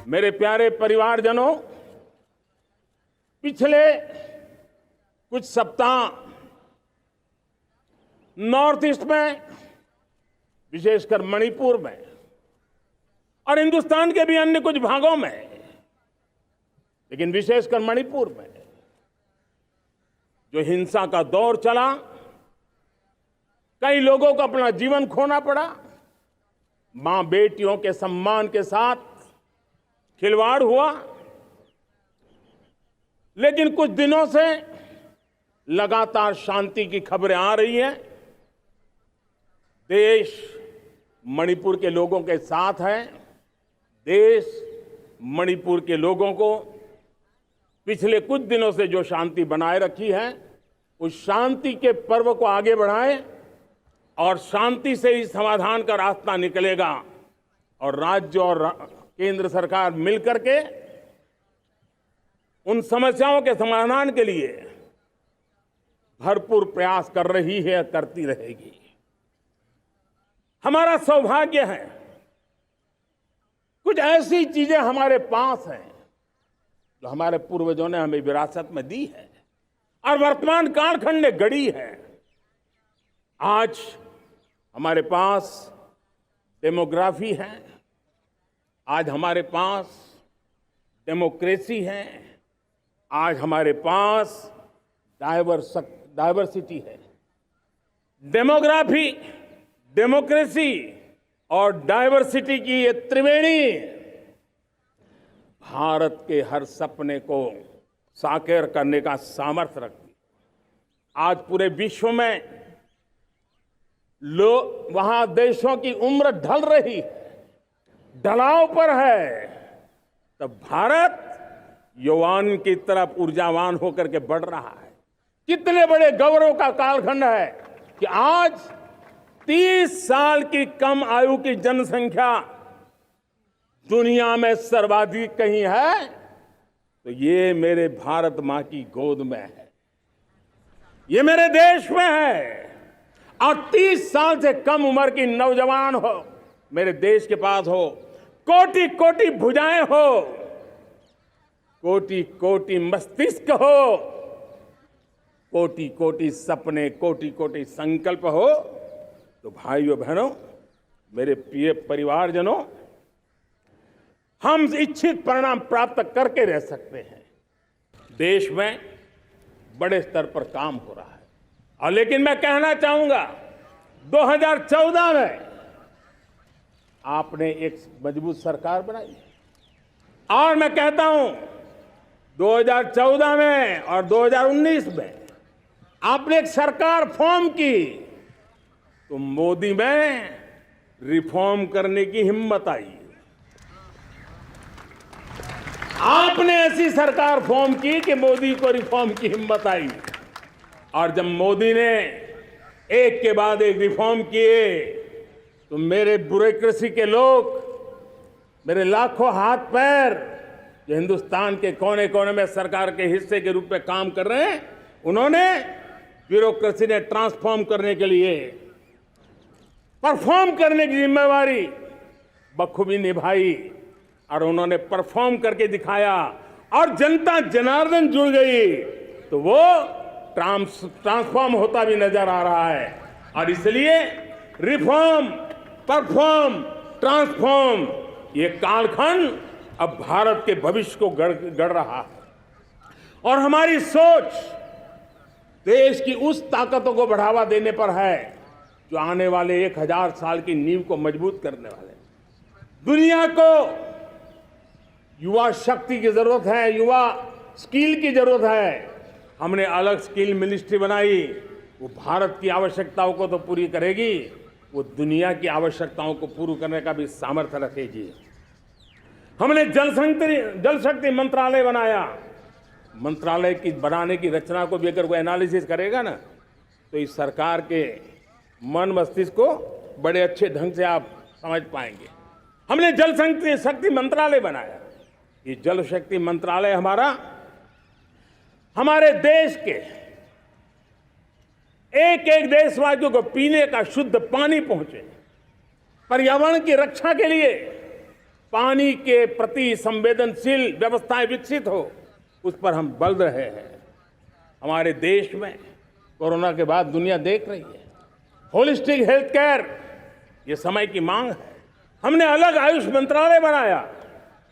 मेरे प्यारे परिवारजनों, पिछले कुछ सप्ताह नॉर्थ ईस्ट में, विशेषकर मणिपुर में और हिंदुस्तान के भी अन्य कुछ भागों में, लेकिन विशेषकर मणिपुर में जो हिंसा का दौर चला, कई लोगों को अपना जीवन खोना पड़ा, मां बेटियों के सम्मान के साथ खिलवाड़ हुआ। लेकिन कुछ दिनों से लगातार शांति की खबरें आ रही हैं। देश मणिपुर के लोगों के साथ है। देश मणिपुर के लोगों को पिछले कुछ दिनों से जो शांति बनाए रखी है, उस शांति के पर्व को आगे बढ़ाएं और शांति से ही समाधान का रास्ता निकलेगा। और राज्य और केंद्र सरकार मिलकर के उन समस्याओं के समाधान के लिए भरपूर प्रयास कर रही है, करती रहेगी। हमारा सौभाग्य है, कुछ ऐसी चीजें हमारे पास हैं जो हमारे पूर्वजों ने हमें विरासत में दी है और वर्तमान कालखंड ने गढ़ी है। आज हमारे पास डेमोग्राफी है, आज हमारे पास डेमोक्रेसी है, आज हमारे पास डाइवर्सिटी है। डेमोग्राफी, डेमोक्रेसी और डाइवर्सिटी की ये त्रिवेणी भारत के हर सपने को साकार करने का सामर्थ्य रखती। आज पूरे विश्व में वहां देशों की उम्र ढल रही है, ढलाव पर है, तब भारत यौवन की तरफ ऊर्जावान होकर के बढ़ रहा है। कितने बड़े गौरव का कालखंड है कि आज 30 साल की कम आयु की जनसंख्या दुनिया में सर्वाधिक कहीं है तो ये मेरे भारत मां की गोद में है, ये मेरे देश में है। और 30 साल से कम उम्र की नौजवान हो मेरे देश के पास हो, कोटि कोटि भुजाएं हो, कोटि कोटि मस्तिष्क हो, कोटि कोटि सपने, कोटि कोटि संकल्प हो, तो भाइयों बहनों, मेरे प्रिय परिवारजनों, हम इच्छित परिणाम प्राप्त करके रह सकते हैं। देश में बड़े स्तर पर काम हो रहा है। और लेकिन मैं कहना चाहूंगा, 2014 में आपने एक मजबूत सरकार बनाई और मैं कहता हूं 2014 में और 2019 में आपने एक सरकार फॉर्म की तो मोदी में रिफॉर्म करने की हिम्मत आई। आपने ऐसी सरकार फॉर्म की कि मोदी को रिफॉर्म की हिम्मत आई। और जब मोदी ने एक के बाद एक रिफॉर्म किए तो मेरे ब्यूरोक्रेसी के लोग, मेरे लाखों हाथ पैर जो हिंदुस्तान के कोने कोने में सरकार के हिस्से के रूप में काम कर रहे हैं, उन्होंने ब्यूरोक्रेसी ने ट्रांसफॉर्म करने के लिए, परफॉर्म करने की जिम्मेवारी बखूबी निभाई और उन्होंने परफॉर्म करके दिखाया और जनता जनार्दन जुड़ गई तो वो ट्रांसफॉर्म होता भी नजर आ रहा है। और इसलिए रिफॉर्म, परफॉर्म, ट्रांसफॉर्म, ये कालखंड अब भारत के भविष्य को गढ़ रहा है। और हमारी सोच देश की उस ताकतों को बढ़ावा देने पर है जो आने वाले 1000 साल की नींव को मजबूत करने वाले। दुनिया को युवा शक्ति की जरूरत है, युवा स्किल की जरूरत है। हमने अलग स्किल मिनिस्ट्री बनाई, वो भारत की आवश्यकताओं को तो पूरी करेगी, वो दुनिया की आवश्यकताओं को पूरी करने का भी सामर्थ्य रखेगी। हमने जल शक्ति मंत्रालय बनाया। मंत्रालय की बनाने की रचना को भी अगर वो एनालिसिस करेगा ना, तो इस सरकार के मन मस्तिष्क को बड़े अच्छे ढंग से आप समझ पाएंगे। हमने जल शक्ति मंत्रालय बनाया। ये जल शक्ति मंत्रालय हमारे देश के एक एक देशवासियों को पीने का शुद्ध पानी पहुंचे, पर्यावरण की रक्षा के लिए पानी के प्रति संवेदनशील व्यवस्थाएं विकसित हो, उस पर हम बल रहे हैं। हमारे देश में कोरोना के बाद दुनिया देख रही है, होलिस्टिक हेल्थ केयर ये समय की मांग है। हमने अलग आयुष मंत्रालय बनाया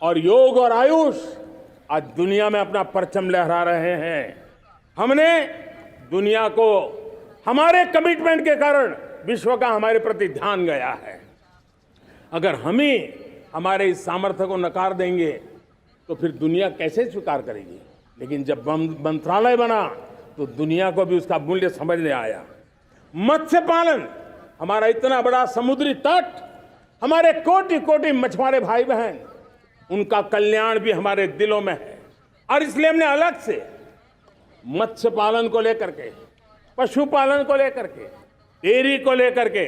और योग और आयुष आज दुनिया में अपना परचम लहरा रहे हैं। हमने दुनिया को हमारे कमिटमेंट के कारण विश्व का हमारे प्रति ध्यान गया है। अगर हम ही हमारे इस सामर्थ्य को नकार देंगे तो फिर दुनिया कैसे स्वीकार करेगी। लेकिन जब मंत्रालय बना तो दुनिया को भी उसका मूल्य समझ में आया। मत्स्य पालन, हमारा इतना बड़ा समुद्री तट, हमारे कोटि कोटि मछुआरे भाई बहन, उनका कल्याण भी हमारे दिलों में है। और इसलिए हमने अलग से मत्स्य पालन को लेकर के, पशुपालन को लेकर के, डेयरी को लेकर के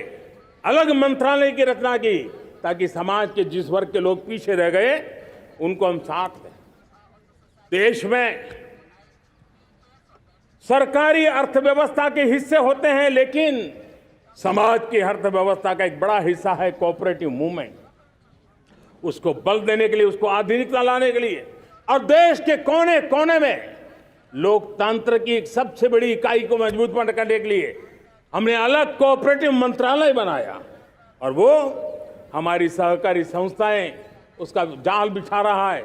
अलग मंत्रालय की रचना की, ताकि समाज के जिस वर्ग के लोग पीछे रह गए उनको हम साथ लें। देश में सरकारी अर्थव्यवस्था के हिस्से होते हैं, लेकिन समाज की अर्थव्यवस्था का एक बड़ा हिस्सा है कोऑपरेटिव मूवमेंट। उसको बल देने के लिए, उसको आधुनिकता लाने के लिए और देश के कोने कोने में लोकतंत्र की एक सबसे बड़ी इकाई को मजबूत करने के लिए हमने अलग कोऑपरेटिव मंत्रालय बनाया और वो हमारी सहकारी संस्थाएं उसका जाल बिछा रहा है,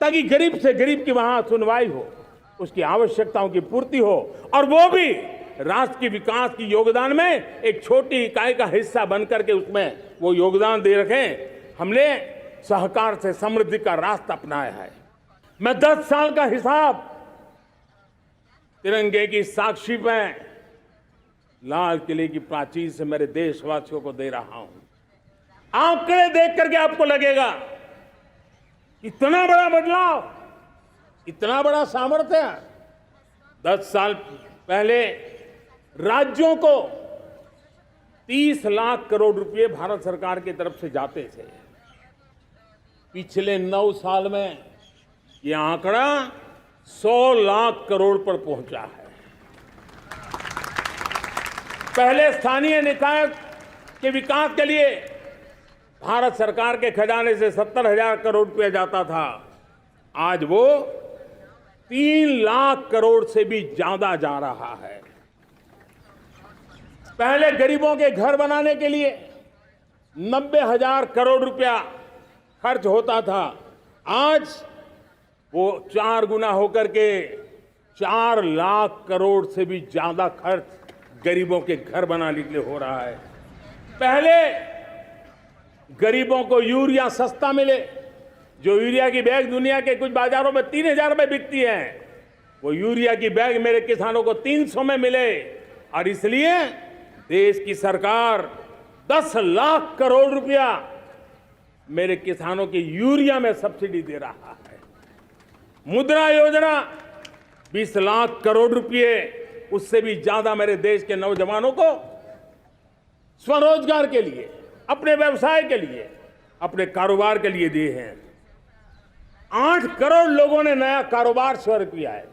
ताकि गरीब से गरीब की वहां सुनवाई हो, उसकी आवश्यकताओं की पूर्ति हो और वो भी राष्ट्र के विकास की योगदान में एक छोटी इकाई का हिस्सा बनकर के उसमें वो योगदान दे रखें। हमने सहकार से समृद्धि का रास्ता अपनाया है। मैं 10 साल का हिसाब तिरंगे की साक्षी में लाल किले की प्राचीर से मेरे देशवासियों को दे रहा हूं। आंकड़े देख करके आपको लगेगा इतना बड़ा बदलाव, इतना बड़ा सामर्थ्य। 10 साल पहले राज्यों को 30 लाख करोड़ रुपए भारत सरकार की तरफ से जाते थे। पिछले 9 साल में यह आंकड़ा 100 लाख करोड़ पर पहुंचा है। पहले स्थानीय निकाय के विकास के लिए भारत सरकार के खजाने से 70,000 करोड़ रुपया जाता था, आज वो 3 लाख करोड़ से भी ज्यादा जा रहा है। पहले गरीबों के घर बनाने के लिए 90,000 करोड़ रुपया खर्च होता था, आज वो 4 गुना होकर के 4 लाख करोड़ से भी ज्यादा खर्च गरीबों के घर बनाने के लिए हो रहा है। पहले गरीबों को यूरिया सस्ता मिले, जो यूरिया की बैग दुनिया के कुछ बाजारों में 3,000 में बिकती है, वो यूरिया की बैग मेरे किसानों को 300 में मिले। और इसलिए देश की सरकार 10 लाख करोड़ रुपया मेरे किसानों की यूरिया में सब्सिडी दे रहा है। मुद्रा योजना 20 लाख करोड़ रुपए, उससे भी ज्यादा मेरे देश के नौजवानों को स्वरोजगार के लिए, अपने व्यवसाय के लिए, अपने कारोबार के लिए दिए हैं। 8 करोड़ लोगों ने नया कारोबार शुरू किया है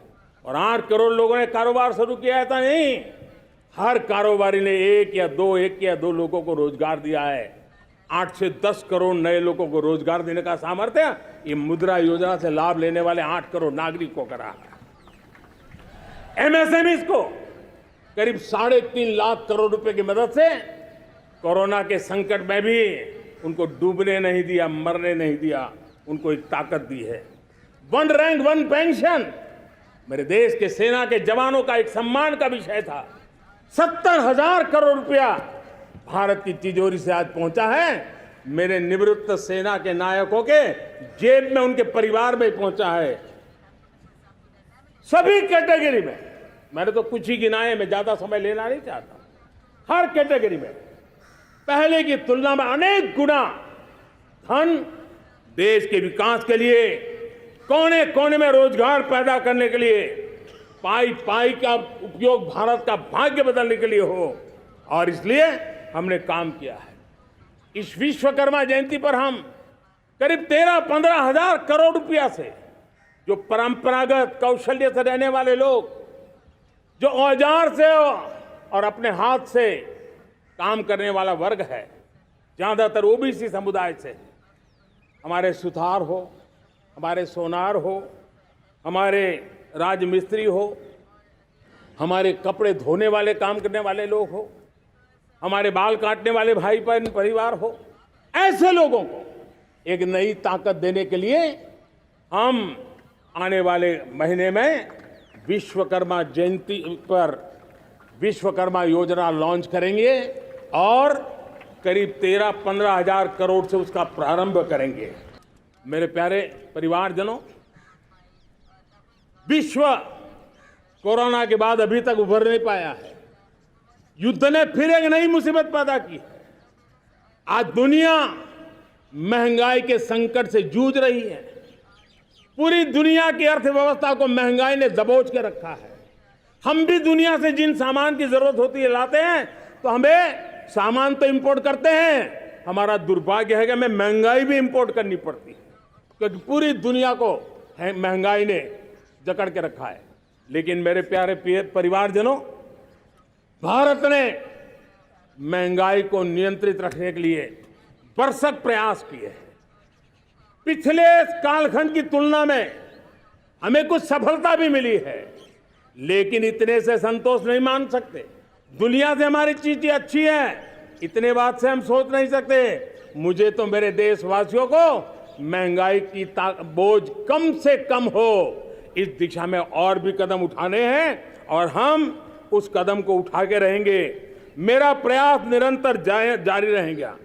और 8 करोड़ लोगों ने कारोबार शुरू किया है ऐसा नहीं, हर कारोबारी ने एक या दो लोगों को रोजगार दिया है। 8 से 10 करोड़ नए लोगों को रोजगार देने का सामर्थ्य ये मुद्रा योजना से लाभ लेने वाले 8 करोड़ नागरिकों को करा है। एमएसएमईज को करीब 3.5 लाख करोड़ रुपए की मदद से कोरोना के संकट में भी उनको डूबने नहीं दिया, मरने नहीं दिया, उनको एक ताकत दी है। 1 रैंक 1 पेंशन मेरे देश के सेना के जवानों का एक सम्मान का विषय था। 70,000 करोड़ रुपया भारत की तिजोरी से आज पहुंचा है, मेरे निवृत्त सेना के नायकों के जेब में, उनके परिवार में पहुंचा है। सभी कैटेगरी में, मैंने तो कुछ ही गिनाए, मैं ज्यादा समय लेना नहीं चाहता। हर कैटेगरी में पहले की तुलना में अनेक गुना धन देश के विकास के लिए, कोने कोने में रोजगार पैदा करने के लिए, पाई पाई का उपयोग भारत का भाग्य बदलने के लिए हो, और इसलिए हमने काम किया है। इस विश्वकर्मा जयंती पर हम करीब 13-15 हजार करोड़ रुपया से, जो परंपरागत कौशल्य से रहने वाले लोग, जो औजार से और अपने हाथ से काम करने वाला वर्ग है, ज्यादातर ओबीसी समुदाय से, हमारे सुथार हो, हमारे सोनार हो, हमारे राजमिस्त्री हो, हमारे कपड़े धोने वाले काम करने वाले लोग हो, हमारे बाल काटने वाले भाई बहन परिवार हो, ऐसे लोगों को एक नई ताकत देने के लिए हम आने वाले महीने में विश्वकर्मा जयंती पर विश्वकर्मा योजना लॉन्च करेंगे और करीब 13-15 हजार करोड़ से उसका प्रारंभ करेंगे। मेरे प्यारे परिवारजनों, विश्व कोरोना के बाद अभी तक उभर नहीं पाया है। युद्ध ने फिर एक नई मुसीबत पैदा की है। आज दुनिया महंगाई के संकट से जूझ रही है। पूरी दुनिया की अर्थव्यवस्था को महंगाई ने दबोच के रखा है। हम भी दुनिया से जिन सामान की जरूरत होती है लाते हैं, तो हमें सामान तो इंपोर्ट करते हैं। हमारा दुर्भाग्य है कि हमें महंगाई भी इंपोर्ट करनी पड़ती है, क्योंकि पूरी दुनिया को महंगाई ने जकड़ के रखा है। लेकिन मेरे प्यारे परिवारजनों, भारत ने महंगाई को नियंत्रित रखने के लिए भरसक प्रयास किए हैं। पिछले कालखंड की तुलना में हमें कुछ सफलता भी मिली है, लेकिन इतने से संतोष नहीं मान सकते। दुनिया से हमारी चीजें अच्छी हैं, इतने बात से हम सोच नहीं सकते। मुझे तो मेरे देशवासियों को महंगाई की बोझ कम से कम हो, इस दिशा में और भी कदम उठाने हैं और हम उस कदम को उठा के रहेंगे। मेरा प्रयास निरंतर जारी रहेगा।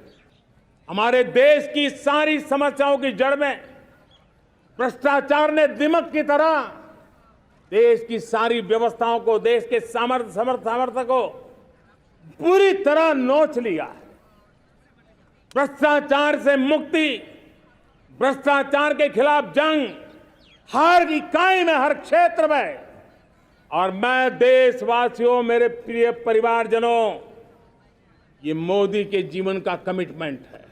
हमारे देश की सारी समस्याओं की जड़ में भ्रष्टाचार ने दिमक की तरह देश की सारी व्यवस्थाओं को, देश के सामर्थ्य को पूरी तरह नोच लिया है। भ्रष्टाचार से मुक्ति, भ्रष्टाचार के खिलाफ जंग हर इकाई में, हर क्षेत्र में। और मैं देशवासियों, मेरे प्रिय परिवारजनों, ये मोदी के जीवन का कमिटमेंट है।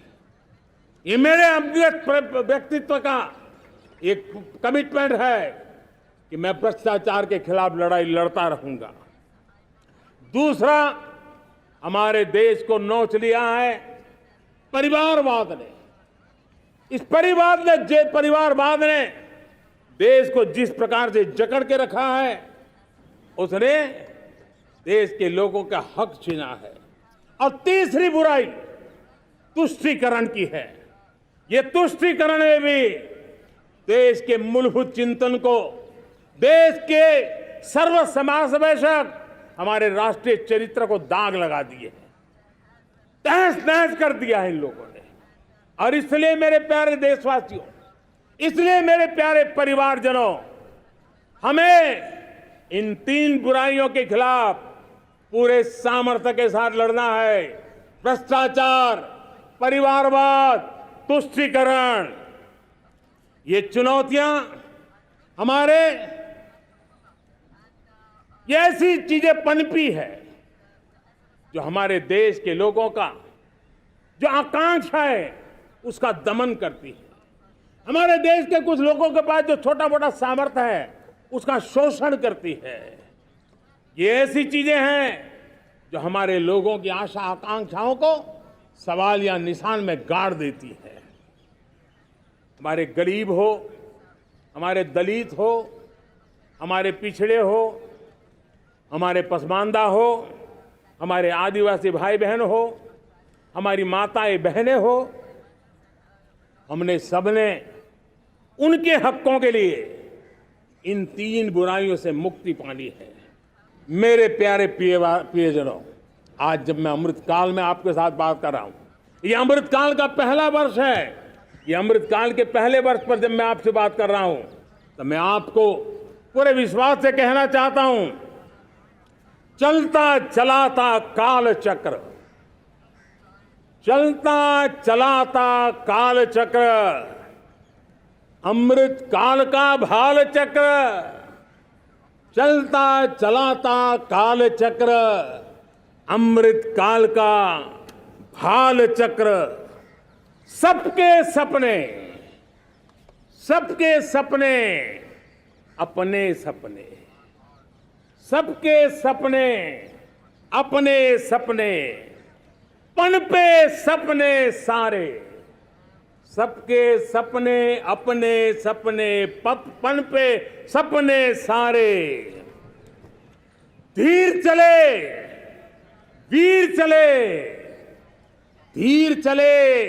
ये मेरे व्यक्तित्व का एक कमिटमेंट है कि मैं भ्रष्टाचार के खिलाफ लड़ाई लड़ता रहूंगा। दूसरा, हमारे देश को नोच लिया है परिवारवाद ने। इस परिवारवाद ने देश को जिस प्रकार से जकड़ के रखा है, उसने देश के लोगों का हक छीना है। और तीसरी बुराई तुष्टीकरण की है। ये तुष्टीकरण में भी देश के मूलभूत चिंतन को, देश के सर्व समावेशक हमारे राष्ट्रीय चरित्र को दाग लगा दिए हैं, तहस नहस कर दिया है इन लोगों ने। और इसलिए मेरे प्यारे देशवासियों, इसलिए मेरे प्यारे परिवारजनों, हमें इन तीन बुराइयों के खिलाफ पूरे सामर्थ्य के साथ लड़ना है। भ्रष्टाचार, परिवारवाद, तुष्टीकरण, ये चुनौतियां हमारे, ये ऐसी चीजें पनपी है जो हमारे देश के लोगों का जो आकांक्षा है उसका दमन करती है। हमारे देश के कुछ लोगों के पास जो छोटा मोटा सामर्थ्य है उसका शोषण करती है। ये ऐसी चीजें हैं जो हमारे लोगों की आशा आकांक्षाओं को सवाल या निशान में गाड़ देती है। हमारे गरीब हो, हमारे दलित हो, हमारे पिछड़े हो, हमारे पसमानदा हो, हमारे आदिवासी भाई बहन हो, हमारी माताएं बहनें हो, हमने सबने उनके हकों के लिए इन तीन बुराइयों से मुक्ति पानी है। मेरे प्यारे प्रियजनों, आज जब मैं अमृतकाल में आपके साथ बात कर रहा हूं, ये अमृतकाल का पहला वर्ष है। ये अमृतकाल के पहले वर्ष पर जब मैं आपसे बात कर रहा हूं, तो मैं आपको पूरे विश्वास से कहना चाहता हूं, चलता चलाता काल चक्र, चलता चलाता काल चक्र, अमृत काल का भाल चक्र, चलता चलाता काल चक्र, अमृत काल का भाल चक्र। सबके सपने, सबके सपने, अपने सपने, सबके सपने, अपने सपने, पनपे सपने सारे, सबके सपने अपने सपने पन पे सपने सारे। धीर चले वीर चले, धीर चले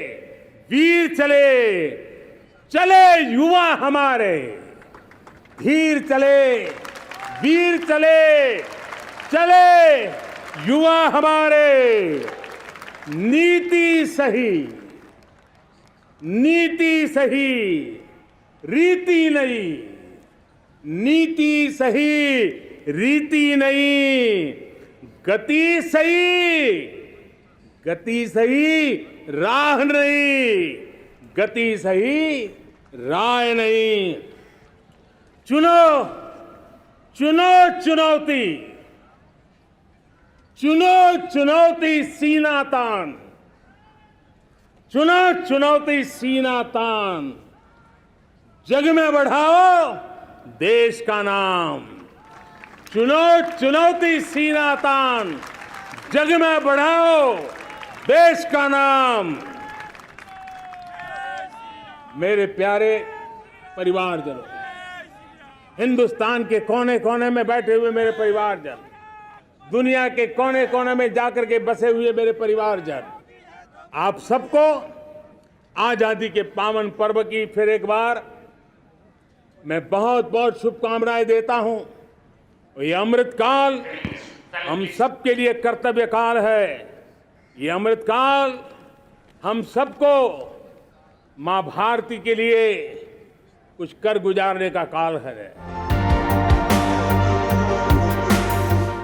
वीर चले, चले युवा हमारे। धीर चले वीर चले, चले युवा हमारे। नीति सही, नीति सही, रीति नहीं। नीति सही, रीति नहीं। गति सही, गति सही, राह नहीं। गति सही, राह नहीं। चुनो चुनो चुनौती, चुनो चुनौती सीना तान। चुनो चुनौती सीना तान। जग में बढ़ाओ देश का नाम। चुनो चुनौती सीना तान, जग में बढ़ाओ देश का नाम। मेरे प्यारे परिवारजनों, हिंदुस्तान के कोने कोने में बैठे हुए मेरे परिवारजन, दुनिया के कोने कोने में जाकर के बसे हुए मेरे परिवारजन, आप सबको आजादी के पावन पर्व की फिर एक बार मैं बहुत बहुत शुभकामनाएं देता हूं। ये अमृत काल हम सबके लिए कर्तव्य काल है। ये अमृत काल हम सबको मां भारती के लिए कुछ कर गुजारने का काल है।